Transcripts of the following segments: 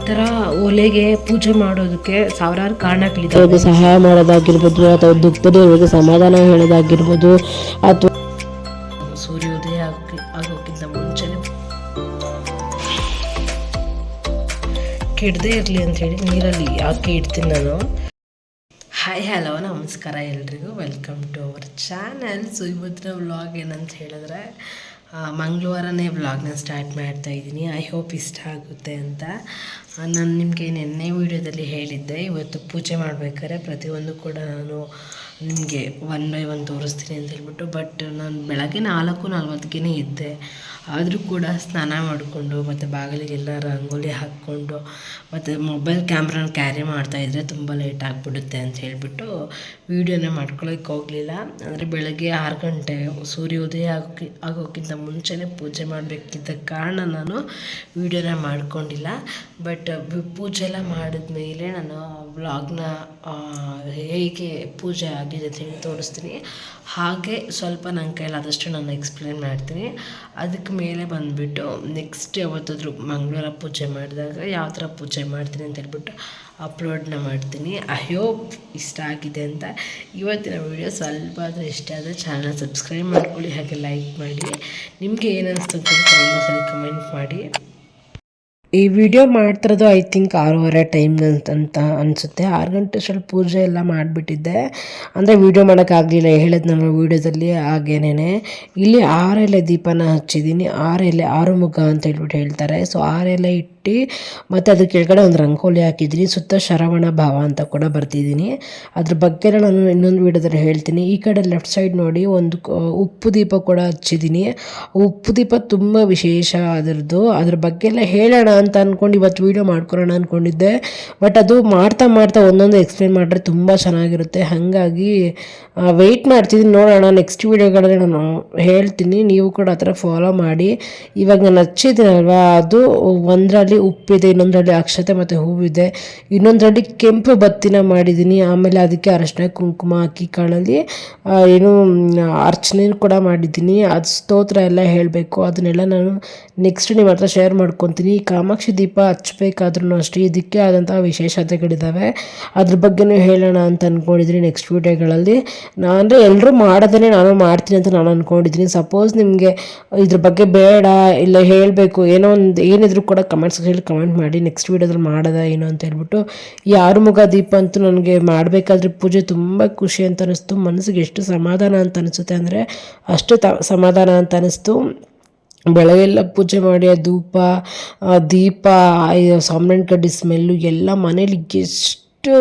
ಥರ ಒಲೆಗೆ ಪೂಜೆ ಮಾಡೋದಕ್ಕೆ ಸಾವಿರಾರು ಕಾರಣಗಳಿದ್ದಾವೆ. ಅವ್ರಿಗೆ ಸಹಾಯ ಮಾಡೋದಾಗಿರ್ಬೋದು ಅಥವಾ ದುಃಖದಲ್ಲಿ ಅವ್ರಿಗೆ ಸಮಾಧಾನ ಹೇಳೋದಾಗಿರ್ಬೋದು ಅಥವಾ ಸೂರ್ಯೋದಯ ಆಗೋಕ್ಕಿಂತ ಮುಂಚೆನೇ ಕೆಡದೇ ಇರಲಿ ಅಂಥೇಳಿ ನೀರಲ್ಲಿ ಹಾಕಿ ಇಡ್ತೀನಿ ನಾನು. ಹಾಯ್ ಹಲೋ ನಮಸ್ಕಾರ ಎಲ್ರಿಗೂ, welcome to our channel. So ಇವತ್ತಿನ ವ್ಲಾಗ್ ಏನಂತ ಹೇಳಿದ್ರೆ ಮಂಗಳವಾರನೇ ವ್ಲಾಗ್ನ ಸ್ಟಾರ್ಟ್ ಮಾಡ್ತಾಯಿದ್ದೀನಿ. ಐ ಹೋಪ್ ಇಷ್ಟ ಆಗುತ್ತೆ ಅಂತ. ನಾನು ನಿಮಗೆ ನಿನ್ನೆ ವೀಡಿಯೋದಲ್ಲಿ ಹೇಳಿದ್ದೆ, ಇವತ್ತು ಪೂಜೆ ಮಾಡಬೇಕಾದ್ರೆ ಪ್ರತಿಯೊಂದು ಕೂಡ ನಾನು ನಿಮಗೆ 1 by 1 ತೋರಿಸ್ತೀನಿ ಅಂತ ಹೇಳ್ಬಿಟ್ಟು. ಬಟ್ ನಾನು ಬೆಳಗ್ಗೆ 4:40ಗೆ ಇದ್ದೆ. ಆದರೂ ಕೂಡ ಸ್ನಾನ ಮಾಡಿಕೊಂಡು ಮತ್ತು ಬಾಗಿಲಿಗೆಲ್ಲ ರಂಗೋಲಿ ಹಾಕ್ಕೊಂಡು ಮತ್ತು ಮೊಬೈಲ್ ಕ್ಯಾಮ್ರಾನ ಕ್ಯಾರಿ ಮಾಡ್ತಾಯಿದ್ರೆ ತುಂಬ ಲೇಟ್ ಆಗಿಬಿಡುತ್ತೆ ಅಂತ ಹೇಳಿಬಿಟ್ಟು ವೀಡಿಯೋನ ಮಾಡ್ಕೊಳ್ಳೋಕ್ಕೆ ಹೋಗಲಿಲ್ಲ. ಅಂದರೆ ಬೆಳಗ್ಗೆ 6 ಗಂಟೆ ಸೂರ್ಯೋದಯ ಆಗೋಕ್ಕಿಂತ ಮುಂಚೆನೇ ಪೂಜೆ ಮಾಡಬೇಕಿದ್ದ ಕಾರಣ ನಾನು ವೀಡಿಯೋನ ಮಾಡ್ಕೊಂಡಿಲ್ಲ. ಬಟ್ ಪೂಜೆ ಎಲ್ಲ ಮಾಡಿದ ಮೇಲೆ ನಾನು ವ್ಲಾಗ್ನ ಹೇಗೆ ಪೂಜೆ ಆಗಿದೆ ಅಂತ ಹೇಳಿ ತೋರಿಸ್ತೀನಿ. ಹಾಗೆ ಸ್ವಲ್ಪ ನನ್ನ ಕೈಲಾದಷ್ಟು ನಾನು ಎಕ್ಸ್ಪ್ಲೇನ್ ಮಾಡ್ತೀನಿ. ಅದಕ್ಕೆ ಮೇಲೆ ಬಂದುಬಿಟ್ಟು ನೆಕ್ಸ್ಟ್ ಯಾವತ್ತಾದರೂ ಮಂಗಳವಾರ ಪೂಜೆ ಮಾಡಿದಾಗ ಯಾವ ಥರ ಪೂಜೆ ಮಾಡ್ತೀನಿ ಅಂತ ಹೇಳ್ಬಿಟ್ಟು ಅಪ್ಲೋಡ್ನ ಮಾಡ್ತೀನಿ. ಐ ಹೋಪ್ ಇಷ್ಟ ಆಗಿದೆ ಅಂತ. ಇವತ್ತಿನ ವೀಡಿಯೋ ಸ್ವಲ್ಪ ಆದರೂ ಇಷ್ಟ ಆದರೆ ಚಾನಲ್ನ ಸಬ್ಸ್ಕ್ರೈಬ್ ಮಾಡ್ಕೊಳ್ಳಿ, ಹಾಗೆ ಲೈಕ್ ಮಾಡಿ. ನಿಮಗೆ ಏನಿಸ್ತು ಅಂತ ಕಮೆಂಟ್ ಮಾಡಿ. ಈ ವಿಡಿಯೋ ಮಾಡ್ತಿರೋದು ಐ ಥಿಂಕ್ 6:30 ಟೈಮ್ಗೆ ಅಂತ ಅನಿಸುತ್ತೆ. 6 ಗಂಟೆ ಸ್ವಲ್ಪ ಪೂಜೆ ಎಲ್ಲ ಮಾಡಿಬಿಟ್ಟಿದ್ದೆ. ಅಂದರೆ ವೀಡಿಯೋ ಮಾಡೋಕ್ಕಾಗಲಿಲ್ಲ, ಹೇಳಿದ್ ನಾನು ವೀಡಿಯೋದಲ್ಲಿ. ಹಾಗೇನೇ ಇಲ್ಲಿ 6 ಎಲೆ ದೀಪನ ಹಚ್ಚಿದ್ದೀನಿ. 6 ಎಲೆ 6 ಮುಖ ಅಂತ ಹೇಳ್ಬಿಟ್ಟು ಹೇಳ್ತಾರೆ. ಸೊ 6 ಎಲೆ ಇಟ್ಟು ಮತ್ತು ಅದ್ರ ಕೆಳಗಡೆ ಒಂದು ರಂಗೋಲಿ ಹಾಕಿದ್ದೀನಿ. ಸುತ್ತ ಶರವಣ ಭಾವ ಅಂತ ಕೂಡ ಬರ್ತಿದ್ದೀನಿ. ಅದ್ರ ಬಗ್ಗೆ ನಾನು ಇನ್ನೊಂದು ವೀಡಿಯೋದಲ್ಲಿ ಹೇಳ್ತೀನಿ. ಈ ಕಡೆ ಲೆಫ್ಟ್ ಸೈಡ್ ನೋಡಿ ಒಂದು ಉಪ್ಪು ದೀಪ ಕೂಡ ಹಚ್ಚಿದ್ದೀನಿ. ಉಪ್ಪು ದೀಪ ತುಂಬ ವಿಶೇಷ ಅದರದ್ದು. ಅದ್ರ ಬಗ್ಗೆ ಎಲ್ಲ ಹೇಳೋಣ ಅಂತ ಅಂದ್ಕೊಂಡು ಇವತ್ತು ವೀಡಿಯೋ ಮಾಡ್ಕೊಳೋಣ ಅಂದ್ಕೊಂಡಿದ್ದೆ. ಬಟ್ ಅದು ಮಾಡ್ತಾ ಒಂದೊಂದು ಎಕ್ಸ್ಪ್ಲೇನ್ ಮಾಡಿದ್ರೆ ತುಂಬ ಚೆನ್ನಾಗಿರುತ್ತೆ. ಹಾಗಾಗಿ ವೆಯ್ಟ್ ಮಾಡ್ತಿದ್ದೀನಿ, ನೋಡೋಣ ನೆಕ್ಸ್ಟ್ ವೀಡಿಯೋಗಳಲ್ಲಿ ನಾನು ಹೇಳ್ತೀನಿ. ನೀವು ಕೂಡ ಆ ಥರ ಫಾಲೋ ಮಾಡಿ. ಇವಾಗ ನಾನು ಹಚ್ಚಿದ್ದೀನಲ್ವ, ಅದು ಒಂದರಲ್ಲಿ ಉಪ್ಪಿದೆ, ಇನ್ನೊಂದರಲ್ಲಿ ಅಕ್ಷತೆ ಮತ್ತು ಹೂವಿದೆ, ಇನ್ನೊಂದರಲ್ಲಿ ಕೆಂಪು ಬತ್ತಿನ ಮಾಡಿದ್ದೀನಿ. ಆಮೇಲೆ ಅದಕ್ಕೆ ಅರಶಿನ ಕುಂಕುಮ ಹಾಕಿ ಕಾಳಲ್ಲಿ ಏನು ಅರ್ಚನೆ ಕೂಡ ಮಾಡಿದ್ದೀನಿ. ಅದು ಸ್ತೋತ್ರ ಎಲ್ಲ ಹೇಳಬೇಕು. ಅದನ್ನೆಲ್ಲ ನಾನು ನೆಕ್ಸ್ಟ್ ನಿಮ್ಮ ಹತ್ರ ಶೇರ್ ಮಾಡ್ಕೊತೀನಿ. ಈ ಕಾಮಾಕ್ಷಿ ದೀಪ ಹಚ್ಬೇಕಾದ್ರೂ ಅಷ್ಟೇ ಇದಕ್ಕೆ ಆದಂಥ ವಿಶೇಷತೆಗಳಿದ್ದಾವೆ. ಅದ್ರ ಬಗ್ಗೆನೂ ಹೇಳೋಣ ಅಂತ ಅಂದ್ಕೊಂಡಿದ್ದೀನಿ ನೆಕ್ಸ್ಟ್ ವೀಡಿಯೋಗಳಲ್ಲಿ. ಅಂದರೆ ಎಲ್ಲರೂ ಮಾಡೋದನ್ನೇ ನಾನು ಮಾಡ್ತೀನಿ ಅಂತ ನಾನು ಅಂದ್ಕೊಂಡಿದ್ದೀನಿ. ಸಪೋಸ್ ನಿಮಗೆ ಇದ್ರ ಬಗ್ಗೆ ಬೇಡ ಇಲ್ಲ ಹೇಳಬೇಕು ಏನೋ ಒಂದು ಏನಿದ್ರು ಕೂಡ ಕಮೆಂಟ್ ಮಾಡಿ ನೆಕ್ಸ್ಟ್ ವೀಡಿಯೋದಲ್ಲಿ ಮಾಡೋದ ಏನು ಅಂತ ಹೇಳ್ಬಿಟ್ಟು. ಈ 6 ಮುಖ ದೀಪ ಅಂತೂ ನನಗೆ ಮಾಡಬೇಕಾದ್ರೆ ಪೂಜೆ ತುಂಬ ಖುಷಿ ಅಂತ ಅನ್ನಿಸ್ತು. ಮನಸ್ಸಿಗೆ ಎಷ್ಟು ಸಮಾಧಾನ ಅಂತ ಅನಿಸುತ್ತೆ ಅಂದರೆ ಅಷ್ಟು ಸಮಾಧಾನ ಅಂತ ಅನ್ನಿಸ್ತು. ಬೆಳಗ್ಗೆಲ್ಲ ಪೂಜೆ ಮಾಡಿ ಆ ಧೂಪ ದೀಪ ಸಾಂಬ್ರಾಣಿ ಕಡ್ಡಿ ಸ್ಮೆಲ್ಲು ಎಲ್ಲ ಮನೇಲಿ ಎಷ್ಟು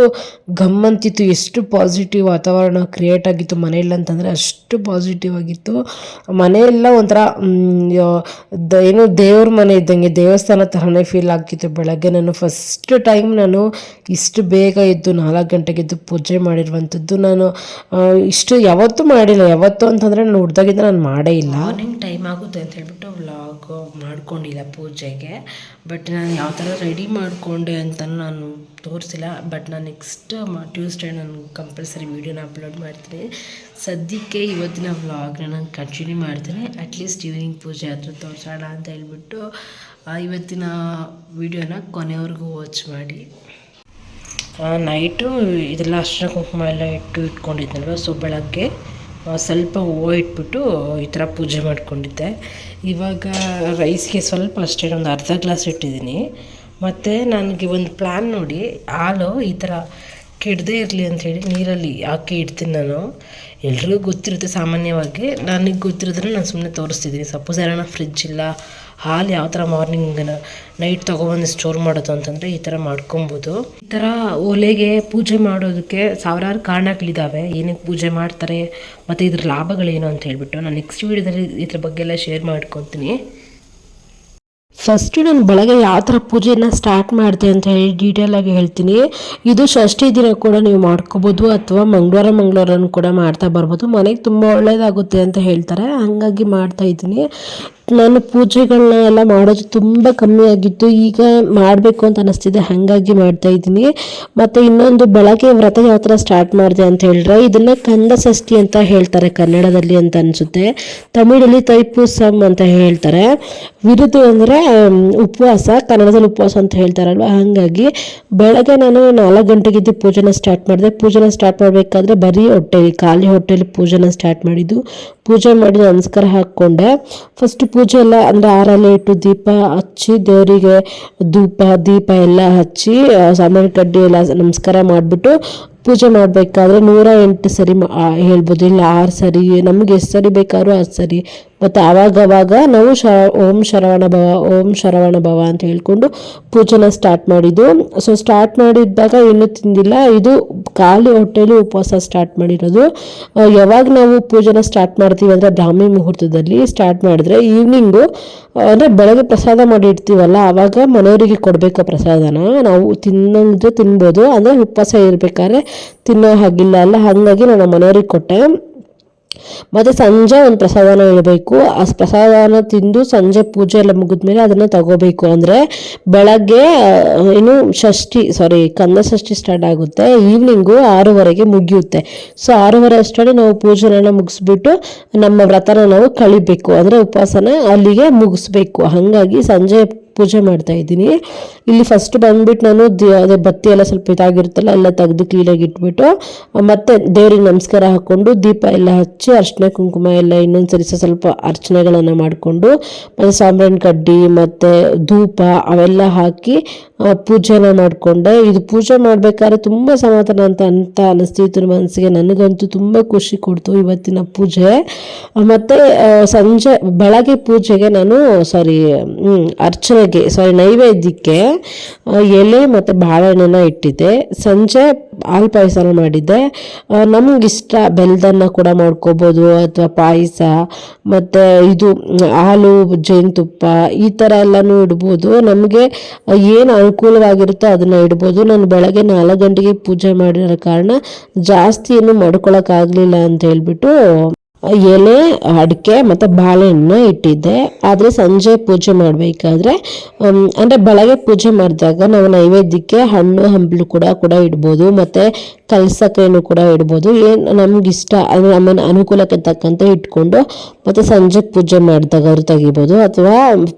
ಗಮ್ಮಂತಿತ್ತು. ಎಷ್ಟು ಪಾಸಿಟಿವ್ ವಾತಾವರಣ ಕ್ರಿಯೇಟ್ ಆಗಿತ್ತು ಮನೆಯಲ್ಲಿ ಅಂತಂದರೆ ಅಷ್ಟು ಪಾಸಿಟಿವ್ ಆಗಿತ್ತು. ಮನೆಯೆಲ್ಲ ಒಂಥರ ಏನು ದೇವ್ರ ಮನೆ ಇದ್ದಂಗೆ, ದೇವಸ್ಥಾನ ಥರನೇ ಫೀಲ್ ಆಗ್ತಿತ್ತು. ಬೆಳಗ್ಗೆ ನಾನು ಫಸ್ಟ್ ಟೈಮ್ ನಾನು ಇಷ್ಟು ಬೇಗ ಎದ್ದು 4 ಗಂಟೆಗೆ ಎದ್ದು ಪೂಜೆ ಮಾಡಿರುವಂಥದ್ದು. ನಾನು ಇಷ್ಟು ಯಾವತ್ತೂ ಮಾಡಿಲ್ಲ. ಯಾವತ್ತು ಅಂತಂದರೆ ನಾನು ಹುಡ್ದಾಗಿಂದ ನಾನು ಮಾಡೇ ಇಲ್ಲ. ಮಾರ್ನಿಂಗ್ ಟೈಮ್ ಆಗುತ್ತೆ ಅಂತ ಹೇಳ್ಬಿಟ್ಟು ವ್ಲಾಗ್ ಮಾಡ್ಕೊಂಡಿಲ್ಲ ಪೂಜೆಗೆ. ಬಟ್ ನಾನು ಯಾವ ಥರ ರೆಡಿ ಮಾಡಿಕೊಂಡೆ ಅಂತ ನಾನು ತೋರಿಸಿಲ್ಲ. ಬಟ್ ನಾನು ನೆಕ್ಸ್ಟ್ ಟ್ಯೂಸ್ಡೇ ನಾನು ಕಂಪಲ್ಸರಿ ವೀಡಿಯೋನ ಅಪ್ಲೋಡ್ ಮಾಡ್ತೀನಿ. ಸದ್ಯಕ್ಕೆ ಇವತ್ತಿನ ವ್ಲಾಗ್ನ ನಾನು ಕಂಟಿನ್ಯೂ ಮಾಡ್ತೀನಿ. ಅಟ್ಲೀಸ್ಟ್ ಈವ್ನಿಂಗ್ ಪೂಜೆ ಹತ್ರ ತೋರಿಸೋಣ ಅಂತ ಹೇಳ್ಬಿಟ್ಟು ಇವತ್ತಿನ ವೀಡಿಯೋನ ಕೊನೆವರೆಗೂ ವಾಚ್ ಮಾಡಿ. ನೈಟು ಇದೆಲ್ಲ ಅರ್ಶಿನ ಕುಂಕುಮ ಎಲ್ಲ ಇಟ್ಕೊಂಡಿದ್ನಲ್ವ. ಸೊ ಬೆಳಗ್ಗೆ ಸ್ವಲ್ಪ ಹೂವು ಇಟ್ಬಿಟ್ಟು ಈ ಥರ ಪೂಜೆ ಮಾಡ್ಕೊಂಡಿದ್ದೆ. ಇವಾಗ ರೈಸ್ಗೆ ಸ್ವಲ್ಪ ಅಷ್ಟೇ ಒಂದು ಅರ್ಧ ಗ್ಲಾಸ್ ಇಟ್ಟಿದ್ದೀನಿ. ಮತ್ತು ನನಗೆ ಒಂದು ಪ್ಲ್ಯಾನ್ ನೋಡಿ, ಹಾಲು ಈ ಥರ ಕೆಡದೇ ಇರಲಿ ಅಂಥೇಳಿ ನೀರಲ್ಲಿ ಹಾಕಿ ಇಡ್ತೀನಿ ನಾನು. ಎಲ್ರಿಗೂ ಗೊತ್ತಿರುತ್ತೆ ಸಾಮಾನ್ಯವಾಗಿ, ನನಗೆ ಗೊತ್ತಿರೋದ್ರೆ ನಾನು ಸುಮ್ಮನೆ ತೋರಿಸ್ತಿದ್ದೀನಿ. ಸಪೋಸ್ ಯಾರನ್ನ ಫ್ರಿಜ್ ಇಲ್ಲ, ಹಾಲು ಯಾವ ಥರ ಮಾರ್ನಿಂಗ್ ನೈಟ್ ತೊಗೊಬಂದು ಸ್ಟೋರ್ ಮಾಡೋದು ಅಂತಂದರೆ ಈ ಥರ ಮಾಡ್ಕೊಬೋದು. ಈ ಥರ ಒಲೆಗೆ ಪೂಜೆ ಮಾಡೋದಕ್ಕೆ ಸಾವಿರಾರು ಕಾರಣಗಳಿದ್ದಾವೆ, ಏನಕ್ಕೆ ಪೂಜೆ ಮಾಡ್ತಾರೆ ಮತ್ತು ಇದ್ರ ಲಾಭಗಳೇನು ಅಂತ ಹೇಳ್ಬಿಟ್ಟು ನಾನು ನೆಕ್ಸ್ಟ್ ವೀಡಿಯೋದಲ್ಲಿ ಇದ್ರ ಬಗ್ಗೆ ಎಲ್ಲ ಶೇರ್ ಮಾಡ್ಕೊತೀನಿ. ಫಸ್ಟು ನಾನು ಬೆಳಗ್ಗೆ ಯಾವ ಥರ ಪೂಜೆನ ಸ್ಟಾರ್ಟ್ ಮಾಡಿದೆ ಅಂತ ಹೇಳಿ ಡೀಟೇಲಾಗಿ ಹೇಳ್ತೀನಿ. ಇದು ಷಷ್ಠಿ ದಿನ ಕೂಡ ನೀವು ಮಾಡ್ಕೋಬೋದು ಅಥವಾ ಮಂಗಳವಾರನೂ ಕೂಡ ಮಾಡ್ತಾ ಬರ್ಬೋದು. ಮನೆಗೆ ತುಂಬ ಒಳ್ಳೆಯದಾಗುತ್ತೆ ಅಂತ ಹೇಳ್ತಾರೆ, ಹಾಗಾಗಿ ಮಾಡ್ತಾಯಿದ್ದೀನಿ. ನಾನು ಪೂಜೆಗಳನ್ನ ಎಲ್ಲ ಮಾಡೋದು ತುಂಬ ಕಮ್ಮಿ ಆಗಿತ್ತು. ಈಗ ಮಾಡಬೇಕು ಅಂತ ಅನಿಸ್ತಿದೆ, ಹಾಗಾಗಿ ಮಾಡ್ತಾ ಇದ್ದೀನಿ. ಮತ್ತು ಇನ್ನೊಂದು, ಬೆಳಗ್ಗೆ ವ್ರತ ಯಾವ ಥರ ಸ್ಟಾರ್ಟ್ ಮಾಡಿದೆ ಅಂತ ಹೇಳಿದ್ರೆ, ಇದನ್ನು ಕಂದ ಷಷ್ಠಿ ಅಂತ ಹೇಳ್ತಾರೆ ಕನ್ನಡದಲ್ಲಿ ಅಂತ ಅನಿಸುತ್ತೆ. ತಮಿಳಲ್ಲಿ ತೈಪೂಸಂ ಅಂತ ಹೇಳ್ತಾರೆ. ವಿರುದು ಅಂದರೆ ಉಪವಾಸ, ಕನ್ನಡದಲ್ಲಿ ಉಪವಾಸ ಅಂತ ಹೇಳ್ತಾರಲ್ವ. ಹಾಗಾಗಿ ಬೆಳಗ್ಗೆ ನಾನು 4 ಗಂಟೆಗೆ ಇದ್ದು ಪೂಜೆನ ಸ್ಟಾರ್ಟ್ ಮಾಡಿದೆ. ಪೂಜೆನ ಸ್ಟಾರ್ಟ್ ಮಾಡಬೇಕಾದ್ರೆ ಬರೀ ಹೊಟ್ಟೆಲಿ, ಖಾಲಿ ಹೊಟ್ಟೆಲಿ ಪೂಜೆನ ಸ್ಟಾರ್ಟ್ ಮಾಡಿದ್ದು. ಪೂಜೆ ಮಾಡಿ ನಮಸ್ಕಾರ ಹಾಕ್ಕೊಂಡೆ. ಫಸ್ಟ್ ಪೂಜೆ ಎಲ್ಲ ಅಂದರೆ ಆರಲ್ಲೇ ಇಟ್ಟು ದೀಪ ಹಚ್ಚಿ, ದೇವರಿಗೆ ಧೂಪ ದೀಪ ಎಲ್ಲ ಹಚ್ಚಿ, ಸಾಮಾನ್ಯ ಕಡ್ಡಿ ಎಲ್ಲ ನಮಸ್ಕಾರ ಮಾಡಿಬಿಟ್ಟು ಪೂಜೆ ಮಾಡಬೇಕಾದ್ರೆ 108 ಸರಿ ಹೇಳ್ಬೋದು, ಇಲ್ಲ 6 ಸರಿ, ನಮ್ಗೆ ಎಷ್ಟು ಸರಿ ಬೇಕಾದ್ರೂ 10 ಸರಿ. ಮತ್ತು ಆವಾಗವಾಗ ನಾವು ಓಂ ಶರವಣ ಭವ, ಓಂ ಶರವಣ ಭವ ಅಂತ ಹೇಳ್ಕೊಂಡು ಪೂಜೆನ ಸ್ಟಾರ್ಟ್ ಮಾಡಿದ್ದು. ಸೊ ಸ್ಟಾರ್ಟ್ ಮಾಡಿದ್ದಾಗ ಇನ್ನೂ ತಿಂದಿಲ್ಲ, ಇದು ಖಾಲಿ ಹೊಟ್ಟೆಯಲ್ಲಿ ಉಪವಾಸ ಸ್ಟಾರ್ಟ್ ಮಾಡಿರೋದು. ಯಾವಾಗ ನಾವು ಪೂಜೆನ ಸ್ಟಾರ್ಟ್ ಮಾಡ್ತೀವಿ ಅಂದರೆ ಬ್ರಾಹ್ಮಿ ಮುಹೂರ್ತದಲ್ಲಿ ಸ್ಟಾರ್ಟ್ ಮಾಡಿದ್ರೆ ಈವ್ನಿಂಗು ಅಂದರೆ ಬೆಳಗ್ಗೆ ಪ್ರಸಾದ ಮಾಡಿ ಇಡ್ತೀವಲ್ಲ, ಆವಾಗ ಮನೆಯವರಿಗೆ ಕೊಡಬೇಕು ಪ್ರಸಾದನ. ನಾವು ತಿನ್ನೋದು ತಿನ್ಬೋದು, ಅಂದರೆ ಉಪವಾಸ ಇರಬೇಕಾದ್ರೆ ತಿನ್ನೋ ಹಾಗಿಲ್ಲ ಅಲ್ಲ, ಹಾಗಾಗಿ ನಾನು ಮನೆಯವ್ರಿಗೆ ಕೊಟ್ಟೆ. ಮತ್ತು ಸಂಜೆ ಒಂದು ಪ್ರಸಾದನ ಇಡಬೇಕು. ಆ ಪ್ರಸಾದನ ತಿಂದು ಸಂಜೆ ಪೂಜೆ ಎಲ್ಲ ಮುಗಿದ್ಮೇಲೆ ಅದನ್ನು ತಗೋಬೇಕು. ಅಂದರೆ ಬೆಳಗ್ಗೆ ಕಂದ ಷಷ್ಠಿ ಸ್ಟಾರ್ಟ್ ಆಗುತ್ತೆ, ಈವ್ನಿಂಗು 6:30ಗೆ ಮುಗಿಯುತ್ತೆ. ಸೊ 6:30 ಅಷ್ಟರಲ್ಲಿ ನಾವು ಪೂಜೆನ ಮುಗಿಸ್ಬಿಟ್ಟು ನಮ್ಮ ವ್ರತನ ನಾವು ಕಳಿಬೇಕು, ಅಂದರೆ ಉಪವಾಸನ ಅಲ್ಲಿಗೆ ಮುಗಿಸ್ಬೇಕು. ಹಾಗಾಗಿ ಸಂಜೆ ಪೂಜೆ ಮಾಡ್ತಾ ಇದ್ದೀನಿ. ಇಲ್ಲಿ ಫಸ್ಟ್ ಬಂದ್ಬಿಟ್ಟು ನಾನು ಅದೇ ಬತ್ತಿ ಎಲ್ಲ ಸ್ವಲ್ಪ ಇದಾಗಿರುತ್ತಲ್ಲ ಎಲ್ಲ ತೆಗೆದು ಕ್ಲೀನಾಗಿ ಇಟ್ಬಿಟ್ಟು, ಮತ್ತೆ ದೇವ್ರಿಗೆ ನಮಸ್ಕಾರ ಹಾಕ್ಕೊಂಡು ದೀಪ ಎಲ್ಲ ಹಚ್ಚಿ ಅರ್ಶಿನ ಕುಂಕುಮ ಎಲ್ಲ ಇನ್ನೊಂದ್ಸರಿ ಸ್ವಲ್ಪ ಅರ್ಚನೆಗಳನ್ನು ಮಾಡಿಕೊಂಡು, ಮತ್ತು ಸಾಂಬ್ರಾಣಿ ಕಡ್ಡಿ ಮತ್ತು ಧೂಪ ಅವೆಲ್ಲ ಹಾಕಿ ಪೂಜೆನ ಮಾಡಿಕೊಂಡೆ. ಇದು ಪೂಜೆ ಮಾಡಬೇಕಾದ್ರೆ ತುಂಬ ಸಮಾಧಾನ ಅಂತ ಅನಿಸ್ತಿತ್ತು ಮನಸ್ಸಿಗೆ. ನನಗಂತೂ ತುಂಬ ಖುಷಿ ಕೊಡ್ತು ಇವತ್ತಿನ ಪೂಜೆ. ಮತ್ತು ಬೆಳಗ್ಗೆ ಪೂಜೆಗೆ ನಾನು ನೈವೇದ್ಯಕ್ಕೆ ಎಲೆ ಮತ್ತು ಬಾಳೆಹಣ್ಣನ್ನ ಇಟ್ಟಿದ್ದೆ. ಸಂಜೆ ಹಾಲು ಪಾಯಸನ ಮಾಡಿದ್ದೆ. ನಮಗಿಷ್ಟ ಬೆಲ್ಲದನ್ನ ಕೂಡ ಮಾಡ್ಕೋಬೋದು, ಅಥವಾ ಪಾಯಸ, ಮತ್ತು ಇದು ಹಾಲು ಜೇನುತುಪ್ಪ ಈ ಥರ ಎಲ್ಲನೂ ಇಡ್ಬೋದು. ನಮಗೆ ಏನು ಅನುಕೂಲವಾಗಿರುತ್ತೋ ಅದನ್ನು ಇಡ್ಬೋದು. ನಾನು ಬೆಳಗ್ಗೆ 4 ಗಂಟೆಗೆ ಪೂಜೆ ಮಾಡಿರೋ ಕಾರಣ ಜಾಸ್ತಿ ಏನು ಮಾಡ್ಕೊಳಕ್ಕಾಗಲಿಲ್ಲ ಅಂತ ಹೇಳ್ಬಿಟ್ಟು ಎಲೆ, ಅಡಿಕೆ ಮತ್ತು ಬಾಳೆಹಣ್ಣು ಇಟ್ಟಿದ್ದೆ. ಆದರೆ ಸಂಜೆ ಪೂಜೆ ಮಾಡಬೇಕಾದ್ರೆ ಅಂದರೆ ಬೆಳಗ್ಗೆ ಪೂಜೆ ಮಾಡಿದಾಗ ನಾವು ನೈವೇದ್ಯಕ್ಕೆ ಹಣ್ಣು ಹಂಪಲು ಕೂಡ ಇಡ್ಬೋದು, ಮತ್ತು ಕಲ್ಸಕ್ಕೇನು ಕೂಡ ಇಡ್ಬೋದು. ಏನು ನಮಗಿಷ್ಟ ಅದು ನಮ್ಮ ಅನುಕೂಲಕ್ಕೆ ತಕ್ಕಂತೆ ಇಟ್ಕೊಂಡು ಮತ್ತು ಸಂಜೆ ಪೂಜೆ ಮಾಡಿದಾಗ ಅವರು ತೆಗಿಬೋದು, ಅಥವಾ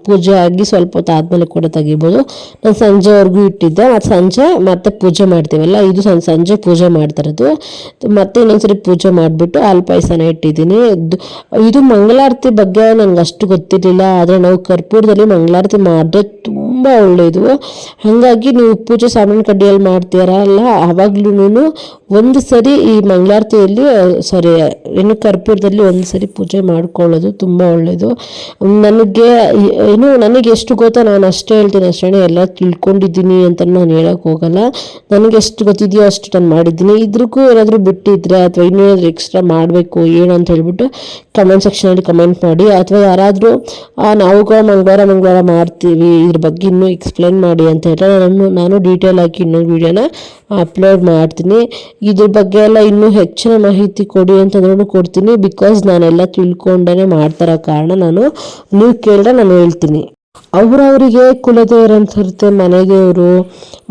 ಪೂಜೆ ಆಗಿ ಸ್ವಲ್ಪ ಹೊತ್ತು ಆದಮೇಲೆ ಕೂಡ ತೆಗಿಬೋದು. ನಾನು ಸಂಜೆವರೆಗೂ ಇಟ್ಟಿದ್ದೆ. ಮತ್ತು ಸಂಜೆ ಮತ್ತೆ ಪೂಜೆ ಮಾಡ್ತೀವಲ್ಲ, ಇದು ಸಂಜೆ ಪೂಜೆ ಮಾಡ್ತಾರದು. ಮತ್ತೆ ಇನ್ನೊಂದ್ಸರಿ ಪೂಜೆ ಮಾಡಿಬಿಟ್ಟು ಹಾಲು ಪಾಯಸನ ಇಟ್ಟಿದ್ದೀನಿ. ಇದು ಮಂಗಳಾರತಿ ಬಗ್ಗೆ ನನಗೆ ಅಷ್ಟು ಗೊತ್ತಿರಲಿಲ್ಲ, ಆದರೆ ನಾವು ಕರ್ಪೂರದಲ್ಲಿ ಮಂಗಳಾರತಿ ಮಾಡಿದ್ರೆ ತುಂಬ ಒಳ್ಳೆಯದು. ಹಾಗಾಗಿ ನೀವು ಪೂಜೆ ಸಾಮಾನ್ಯ ಕಡ್ಡಿಯಲ್ಲಿ ಮಾಡ್ತೀರಲ್ಲ, ಆವಾಗ್ಲೂ ಒಂದು ಸರಿ ಈ ಮಂಗಳಾರತಿಯಲ್ಲಿ ಕರ್ಪೂರದಲ್ಲಿ ಒಂದು ಸರಿ ಪೂಜೆ ಮಾಡ್ಕೊಳ್ಳೋದು ತುಂಬ ಒಳ್ಳೆಯದು. ನನಗೆ ಎಷ್ಟು ಗೊತ್ತೋ ನಾನು ಅಷ್ಟೇ ಹೇಳ್ತೀನಿ, ಅಷ್ಟೇ ಎಲ್ಲ ತಿಳ್ಕೊಂಡಿದ್ದೀನಿ ಅಂತ ನಾನು ಹೇಳೋಕೆ ಹೋಗಲ್ಲ. ನನಗೆ ಎಷ್ಟು ಗೊತ್ತಿದೆಯೋ ಅಷ್ಟು ನಾನು ಮಾಡಿದ್ದೀನಿ. ಇದ್ರಿಗೂ ಏನಾದರೂ ಬಿಟ್ಟಿದ್ರೆ ಅಥವಾ ಇನ್ನೇನಾದರೂ ಎಕ್ಸ್ಟ್ರಾ ಮಾಡಬೇಕು ಏನು ಅಂತ ಹೇಳ್ಬಿಟ್ಟು ಕಮೆಂಟ್ ಸೆಕ್ಷನಲ್ಲಿ ಕಮೆಂಟ್ ಮಾಡಿ, ಅಥವಾ ಯಾರಾದರೂ ನಾವು ಕೂಡ ಮಂಗಳವಾರ ಮಾಡ್ತೀವಿ ಇದ್ರ ಬಗ್ಗೆ ಇನ್ನೂ ಎಕ್ಸ್ಪ್ಲೇನ್ ಮಾಡಿ ಅಂತ ಹೇಳಿದ್ರೆ ನಾನು ಡೀಟೇಲ್ ಆಗಿ ಇನ್ನೊಂದು ವಿಡಿಯೋನ ಅಪ್ಲೋಡ್ ಮಾಡ್ತೀನಿ. ಇದ್ರ ಬಗ್ಗೆ ಎಲ್ಲ ಇನ್ನೂ ಹೆಚ್ಚಿನ ಮಾಹಿತಿ ಕೊಡಿ ಅಂತಂದ್ರೂ ಕೊಡ್ತೀನಿ. ಬಿಕಾಸ್ ನಾನೆಲ್ಲ ತಿಳ್ಕೊಂಡೇ ಮಾಡ್ತಾರೋ ಕಾರಣ ನೀವು ಕೇಳಿದ್ರೆ ನಾನು ಹೇಳ್ತೀನಿ. ಅವರವರಿಗೆ ಕುಲದೇವರು ಅಂತ ಇರುತ್ತೆ, ಮನೆ ದೇವರು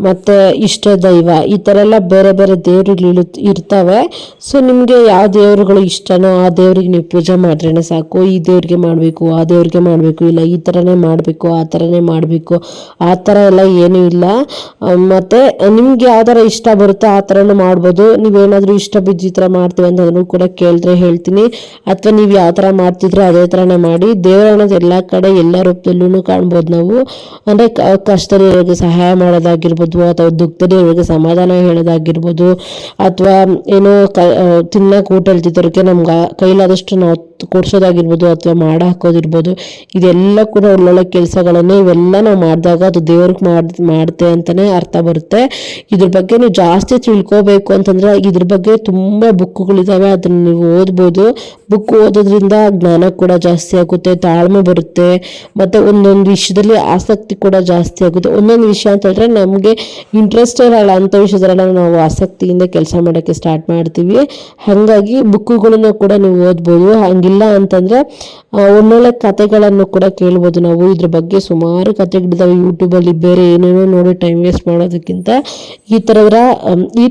ಮತ್ತು ಇಷ್ಟ ದೈವ, ಈ ಥರ ಎಲ್ಲ ಬೇರೆ ಬೇರೆ ದೇವರುಗಳು ಇರ್ತವೆ. ಸೊ ನಿಮಗೆ ಯಾವ ದೇವರುಗಳು ಇಷ್ಟನೋ ಆ ದೇವ್ರಿಗೆ ನೀವು ಪೂಜೆ ಮಾಡ್ರೇ ಸಾಕು. ಈ ದೇವ್ರಿಗೆ ಮಾಡಬೇಕು, ಆ ದೇವ್ರಿಗೆ ಮಾಡಬೇಕು, ಇಲ್ಲ ಈ ಥರನೇ ಮಾಡಬೇಕು, ಆ ಥರನೇ ಮಾಡಬೇಕು, ಆ ಥರ ಎಲ್ಲ ಏನೂ ಇಲ್ಲ. ಮತ್ತು ನಿಮ್ಗೆ ಯಾವ ಥರ ಇಷ್ಟ ಬರುತ್ತೋ ಆ ಥರನೂ ಮಾಡ್ಬೋದು. ನೀವೇನಾದರೂ ಇಷ್ಟ ಬಿದ್ದು ಈ ಥರ ಮಾಡ್ತೀವಿ ಅಂತಂದ್ರೂ ಕೂಡ ಕೇಳಿದ್ರೆ ಹೇಳ್ತೀನಿ, ಅಥವಾ ನೀವು ಯಾವ ಥರ ಮಾಡ್ತಿದ್ರೆ ಅದೇ ಥರನೇ ಮಾಡಿ. ದೇವರ ಅನ್ನೋದು ಎಲ್ಲ ಕಡೆ ಎಲ್ಲ ರೂಪದಲ್ಲೂ ಕಾಣ್ಬೋದು ನಾವು. ಅಂದರೆ ಕಷ್ಟದಲ್ಲಿರೋರಿಗೆ ಸಹಾಯ ಮಾಡೋದಾಗಿರ್ಬೋದು, ಅಥವಾ ದುಃಖದಲ್ಲಿರೋರಿಗೆ ಸಮಾಧಾನ ಹೇಳೋದಾಗಿರ್ಬೋದು, ಅಥವಾ ಏನೋ ತಿನ್ನಕ್ಕೆ ಊಟ ಹೇಳ್ತಿದ್ದವ್ರಿಗೆ ನಮ್ಗೆ ಕೈಲಾದಷ್ಟು ನಾವು ಕೊಡ್ಸೋದಾಗಿರ್ಬೋದು, ಅಥವಾ ಮಾಡ ಹಾಕೋದಿರ್ಬೋದು. ಇದೆಲ್ಲ ಕೂಡ ಒಳ್ಳೊಳ್ಳೆ ಕೆಲಸಗಳನ್ನೇ. ಇವೆಲ್ಲ ನಾವು ಮಾಡಿದಾಗ ಅದು ದೇವ್ರಿಗೆ ಮಾಡುತ್ತೆ ಅಂತಲೇ ಅರ್ಥ ಬರುತ್ತೆ. ಇದ್ರ ಬಗ್ಗೆ ನೀವು ಜಾಸ್ತಿ ತಿಳ್ಕೋಬೇಕು ಅಂತಂದರೆ ಇದ್ರ ಬಗ್ಗೆ ತುಂಬ ಬುಕ್ಗಳಿದ್ದಾವೆ, ಅದನ್ನು ನೀವು ಓದ್ಬೋದು. ಬುಕ್ ಓದೋದ್ರಿಂದ ಜ್ಞಾನ ಕೂಡ ಜಾಸ್ತಿ ಆಗುತ್ತೆ, ತಾಳ್ಮೆ ಬರುತ್ತೆ, ಮತ್ತು ಒಂದೊಂದು ವಿಷಯದಲ್ಲಿ ಆಸಕ್ತಿ ಕೂಡ ಜಾಸ್ತಿ ಆಗುತ್ತೆ. ಒಂದೊಂದು ವಿಷಯ ಅಂತ ಹೇಳಿದ್ರೆ ನಮಗೆ ಇಂಟ್ರೆಸ್ಟ್ ಇರಲ್ಲ ಅಂಥ ವಿಷಯದಲ್ಲ ನಾವು ಆಸಕ್ತಿಯಿಂದ ಕೆಲಸ ಮಾಡೋಕ್ಕೆ ಸ್ಟಾರ್ಟ್ ಮಾಡ್ತೀವಿ. ಹಾಗಾಗಿ ಬುಕ್ಕುಗಳನ್ನು ಕೂಡ ನೀವು ಓದ್ಬೋದು. ಹಂಗಿಲ್ಲ ಅಂತಂದರೆ ಒಳ್ಳೊಳ್ಳೆ ಕತೆಗಳನ್ನು ಕೂಡ ಕೇಳ್ಬೋದು. ನಾವು ಇದ್ರ ಬಗ್ಗೆ ಸುಮಾರು ಕತೆಗಳಿದ್ದಾವೆ ಯೂಟ್ಯೂಬಲ್ಲಿ. ಬೇರೆ ಏನೇನೋ ನೋಡಿ ಟೈಮ್ ವೇಸ್ಟ್ ಮಾಡೋದಕ್ಕಿಂತ ಈ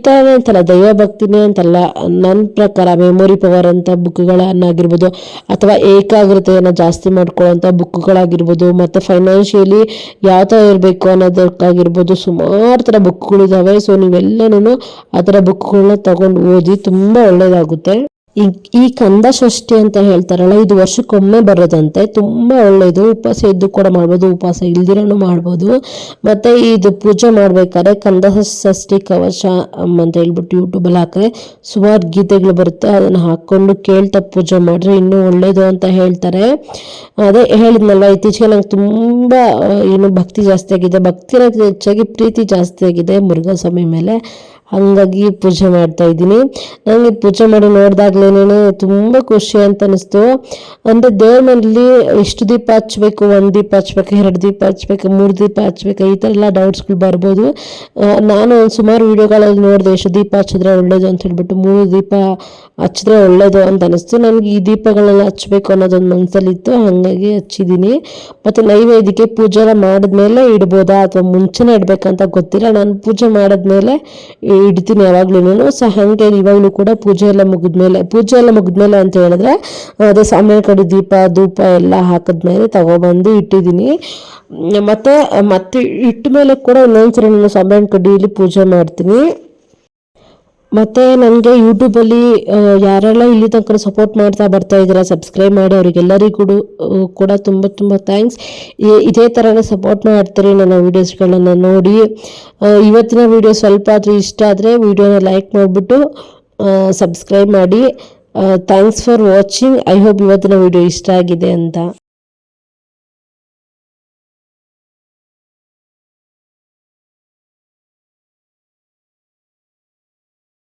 ಥರನೇ ಅಂತಲ್ಲ, ದೈವಭಕ್ತಿನೇ ಅಂತಲ್ಲ, ನನ್ನ ಪ್ರಕಾರ ಮೆಮೊರಿ ಪವರ್ ಅಂತ ಬುಕ್ಗಳನ್ನಾಗಿರ್ಬೋದು, ಅಥವಾ ಏಕಾಗ್ರತೆಯನ್ನು ಜಾಸ್ತಿ ಮಾಡ್ಕೊಳ್ಳೋಂಥ ಬುಕ್ಗಳಾಗಿರ್ಬೋದು, ಮತ್ತು ಫೈನಾನ್ಷಿಯಲಿ ಯಾವ ಥರ ಇರಬೇಕು ಅನ್ನೋದಕ್ಕಾಗಿರ್ಬೋದು, ಸುಮಾರು ಥರ ಬುಕ್ಗಳಿದ್ದಾವೆ. ಸೊ ನೀವೆಲ್ಲನೂ ಆ ಥರ ಬುಕ್ಗಳನ್ನ ತಗೊಂಡು ಓದಿ, ತುಂಬ ಒಳ್ಳೆಯದಾಗುತ್ತೆ. ಈ ಕಂದ ಷಷ್ಠಿ ಅಂತ ಹೇಳ್ತಾರಲ್ಲ, ಇದು ವರ್ಷಕ್ಕೊಮ್ಮೆ ಬರೋದಂತೆ. ತುಂಬ ಒಳ್ಳೆಯದು. ಉಪವಾಸ ಇದ್ದು ಕೂಡ ಮಾಡ್ಬೋದು, ಉಪವಾಸ ಇಲ್ದಿರನು ಮಾಡ್ಬೋದು. ಮತ್ತು ಇದು ಪೂಜೆ ಮಾಡ್ಬೇಕಾದ್ರೆ ಕಂದ ಷಷ್ಠಿ ಕವಚ ಅಂತ ಹೇಳ್ಬಿಟ್ಟು ಯೂಟ್ಯೂಬಲ್ಲಿ ಹಾಕಿದ್ರೆ ಸುಮಾರು ಗೀತೆಗಳು ಬರುತ್ತೆ. ಅದನ್ನು ಹಾಕ್ಕೊಂಡು ಕೇಳ್ತಾ ಪೂಜೆ ಮಾಡಿದ್ರೆ ಇನ್ನೂ ಒಳ್ಳೆಯದು ಅಂತ ಹೇಳ್ತಾರೆ. ಅದೇ ಹೇಳಿದ್ನಲ್ಲ, ಇತ್ತೀಚೆಗೆ ನಂಗೆ ತುಂಬ ಭಕ್ತಿ ಜಾಸ್ತಿ ಆಗಿದೆ. ಭಕ್ತಿನ ಹೆಚ್ಚಾಗಿ ಪ್ರೀತಿ ಜಾಸ್ತಿ ಆಗಿದೆ ಮುರುಘಾಸ್ವಾಮಿ ಮೇಲೆ. ಹಾಗಾಗಿ ಪೂಜೆ ಮಾಡ್ತಾ ಇದ್ದೀನಿ. ನನಗೆ ಪೂಜೆ ಮಾಡಿ ನೋಡಿದಾಗ್ಲೇನೆ ತುಂಬ ಖುಷಿ ಅಂತ ಅನಿಸ್ತು. ಅಂದರೆ ದೇವ್ರ ಮನೇಲಿ ಎಷ್ಟು ದೀಪ ಹಚ್ಬೇಕು, 1 ದೀಪ ಹಚ್ಬೇಕು, 2 ದೀಪ ಹಚ್ಬೇಕು, 3 ದೀಪ ಹಚ್ಬೇಕು, ಈ ಥರ ಎಲ್ಲ ಡೌಟ್ಸ್ಗಳು ಬರ್ಬೋದು. ನಾನು ಸುಮಾರು ವೀಡಿಯೋಗಳಲ್ಲಿ ನೋಡಿದೆ ಎಷ್ಟು ದೀಪ ಹಚ್ಚಿದ್ರೆ ಒಳ್ಳೇದು ಅಂತ ಹೇಳ್ಬಿಟ್ಟು. 3 ದೀಪ ಹಚ್ಚಿದ್ರೆ ಒಳ್ಳೇದು ಅಂತ ಅನಿಸ್ತು ನನಗೆ. ಈ ದೀಪಗಳೆಲ್ಲ ಹಚ್ಬೇಕು ಅನ್ನೋದೊಂದು ಮನಸ್ಸಲ್ಲಿತ್ತು, ಹಾಗಾಗಿ ಹಚ್ಚಿದ್ದೀನಿ. ಮತ್ತು ನೈವೇದ್ಯಕ್ಕೆ ಪೂಜೆ ಎಲ್ಲ ಮಾಡಿದ್ಮೇಲೆ ಇಡ್ಬೋದಾ ಅಥವಾ ಮುಂಚೆನೇ ಇಡಬೇಕಂತ ಗೊತ್ತಿಲ್ಲ. ನಾನು ಪೂಜೆ ಮಾಡಿದ್ಮೇಲೆ ಇಡ್ತೀನಿ ಯಾವಾಗ್ಲೂ. ಸೊ ಹಾಗೆ ಇವಾಗಲೂ ಕೂಡ ಪೂಜೆ ಎಲ್ಲ ಮುಗಿದ್ಮೇಲೆ ಅಂತ ಹೇಳಿದ್ರೆ ಅದೇ ಸಾಮಾನ್ಯ ಕಡೆ ದೀಪ ಧೂಪ ಎಲ್ಲ ಹಾಕಿದ್ಮೇಲೆ ತಗೊಬಂದು ಇಟ್ಟಿದ್ದೀನಿ. ಮತ್ತೆ ಇಟ್ಟ ಮೇಲೆ ಕೂಡ ಇನ್ನೊಂದ್ಸರಿ ನಾನು ಸಾಮಾನ್ಯ ಕಡ್ಡಿಯಲ್ಲಿ ಪೂಜೆ ಮಾಡ್ತೀನಿ. ಮತ್ತು ನನಗೆ ಯೂಟ್ಯೂಬಲ್ಲಿ ಯಾರೆಲ್ಲ ಇಲ್ಲಿ ತನಕ ಸಪೋರ್ಟ್ ಮಾಡ್ತಾ ಬರ್ತಾ ಇದ್ದೀರಾ, ಸಬ್ಸ್ಕ್ರೈಬ್ ಮಾಡಿ, ಅವರಿಗೆಲ್ಲರಿಗೂ ಕೂಡ ತುಂಬ ತುಂಬ ಥ್ಯಾಂಕ್ಸ್. ಇದೇ ಥರನೇ ಸಪೋರ್ಟ್ ಮಾಡ್ತೀರಿ ನನ್ನ ವೀಡಿಯೋಸ್ಗಳನ್ನು ನೋಡಿ. ಇವತ್ತಿನ ವೀಡಿಯೋ ಸ್ವಲ್ಪ ಆದರೂ ಇಷ್ಟ ಆದರೆ ವೀಡಿಯೋನ ಲೈಕ್ ಮಾಡಿಬಿಟ್ಟು ಸಬ್ಸ್ಕ್ರೈಬ್ ಮಾಡಿ. Thanks for watching. I hope ಇವತ್ತಿನ ವೀಡಿಯೋ ಇಷ್ಟ ಆಗಿದೆ ಅಂತ.